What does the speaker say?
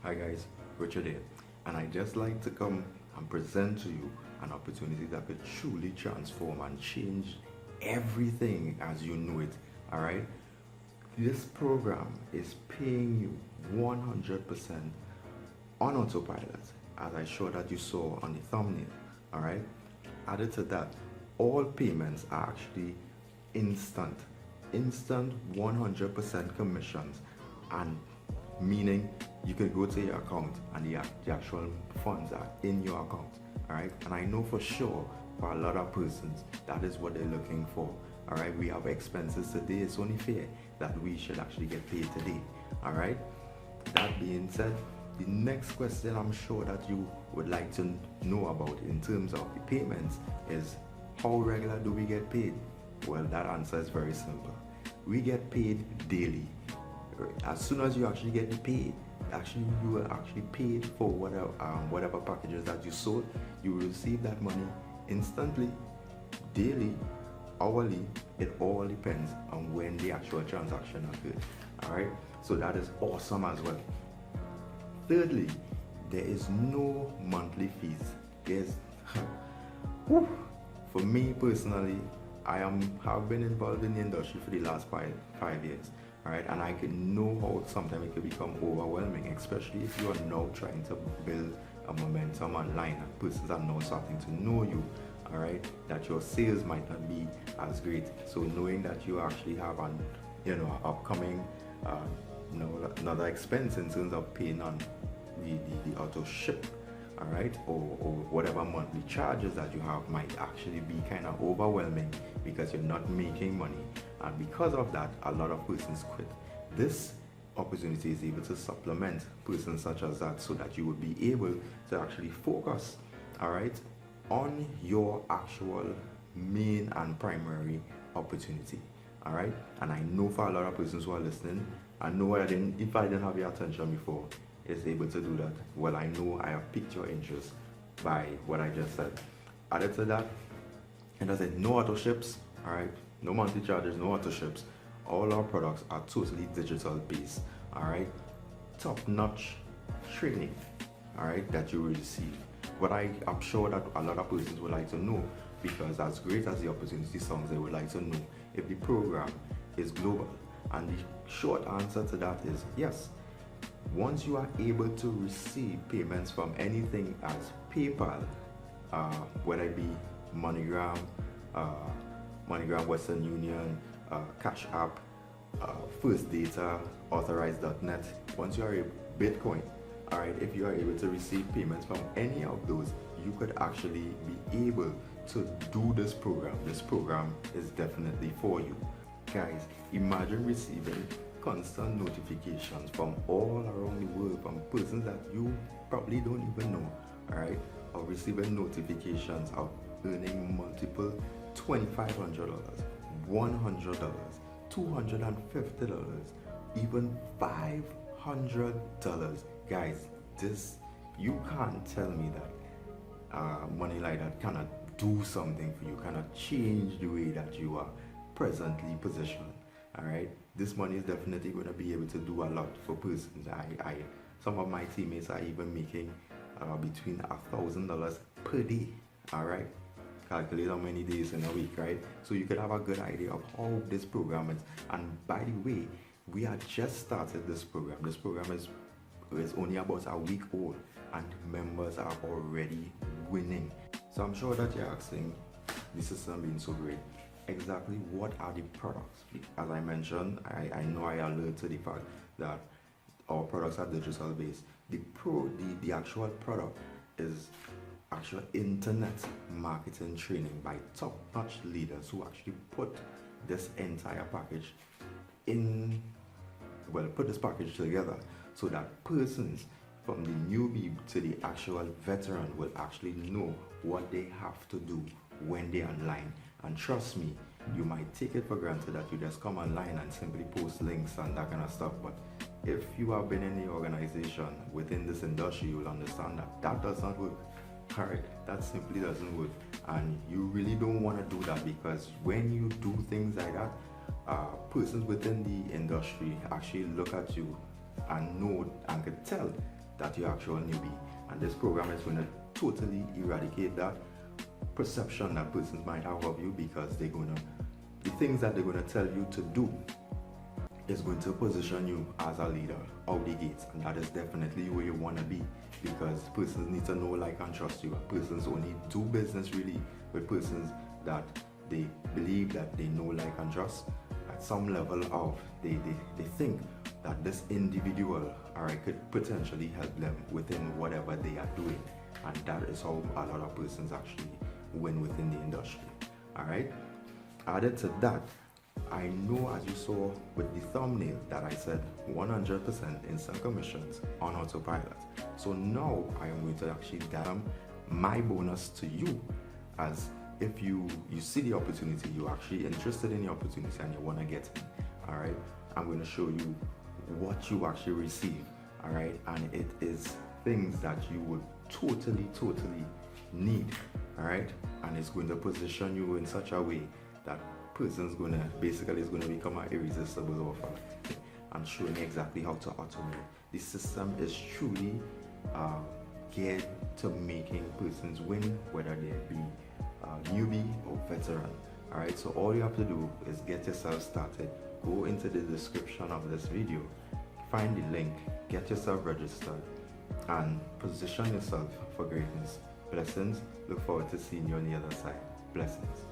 Hi guys, Richard here, and I just like to come and present to you an opportunity that could truly transform and change everything as you know it. Alright? This program is paying you 100% on autopilot, as I showed that you saw on the thumbnail. Alright? Added to that, all payments are actually instant. Instant 100% commissions, and meaning you could go to your account and the actual funds are in your account. Alright, and I know for sure for a lot of persons that is what they're looking for. Alright, we have expenses today, it's only fair that we should actually get paid today. Alright, that being said, the next question I'm sure that you would like to know about in terms of the payments is, how regular do we get paid? Well, that answer is very simple. We get paid daily. As soon as you actually get paid, you will actually paid for whatever packages that you sold. You will receive that money instantly, daily, hourly. It all depends on when the actual transaction occurred. Alright, so that is awesome as well. Thirdly, there is no monthly fees. There's for me personally, I have been involved in the industry for the last five years. Alright, and I can know how sometimes it can become overwhelming, especially if you are now trying to build a momentum online and persons are now starting to know you. Alright, that your sales might not be as great. So knowing that you actually have an upcoming another expense in terms of paying on the auto ship, alright, or whatever monthly charges that you have might actually be kind of overwhelming because you're not making money, and because of that a lot of persons quit. This opportunity is able to supplement persons such as that, so that you will be able to actually focus, alright, on your actual main and primary opportunity. Alright, and I know for a lot of persons who are listening, I know if I didn't have your attention before, is able to do that. Well, I know I have piqued your interest by what I just said. Added to that, and I said no auto ships, alright, no monthly charges, no auto ships. All our products are totally digital based, alright. Top-notch training, alright, that you will receive. But I'm sure that a lot of persons would like to know, because as great as the opportunity sounds, they would like to know if the program is global. And the short answer to that is yes. Once you are able to receive payments from anything as PayPal, whether it be MoneyGram, Western Union, Cash App, First Data, Authorize.net, once you are a Bitcoin, alright, if you are able to receive payments from any of those, you could actually be able to do this program. This program is definitely for you. Guys, imagine receiving constant notifications from all around the world from persons that you probably don't even know, alright, or receiving notifications of earning multiple $2,500, $100, $250, even $500. Guys, this, you can't tell me that money like that cannot do something for you, cannot change the way that you are presently positioned. Alright, this money is definitely going to be able to do a lot for persons. Some of my teammates are even making between $1,000 per day. Alright, calculate how many days in a week, right? So you could have a good idea of how this program is. And by the way, we had just started this program. This program is only about a week old, and members are already winning. So I'm sure that you're asking, the system being so great, exactly what are the products? As I mentioned, I know I alert to the fact that our products are digital based. The actual product is actual internet marketing training by top-notch leaders who actually put this entire package put this package together, so that persons from the newbie to the actual veteran will actually know what they have to do when they're online. And trust me, you might take it for granted that you just come online and simply post links and that kind of stuff, but if you have been in the organization within this industry, you'll understand that that does not work. Alright, that simply doesn't work, and you really don't want to do that, because when you do things like that, persons within the industry actually look at you and know and could tell that you're actual newbie. And this program is going to totally eradicate that perception that persons might have of you, because the things that they're gonna tell you to do is going to position you as a leader out the gates, and that is definitely where you want to be, because persons need to know, like, and trust you. Persons only do business really with persons that they believe that they know, like, and trust at some level of they think that this individual, all right, could potentially help them within whatever they are doing, and that is how a lot of persons actually win within the industry. All right, added to that, I know, as you saw with the thumbnail, that I said 100% instant commissions on autopilot. So now I am going to actually damn my bonus to you, as if you see the opportunity, you're actually interested in the opportunity and you want to get in. All right, I'm going to show you what you actually receive. All right, and it is things that you would totally need. All right, and it's going to position you in such a way that person's gonna basically is gonna become an irresistible offer, and showing exactly how to automate. The system is truly geared to making persons win, whether they be newbie or veteran. All right, so all you have to do is get yourself started. Go into the description of this video, find the link, get yourself registered, and position yourself for greatness. Blessings. Look forward to seeing you on the other side. Blessings.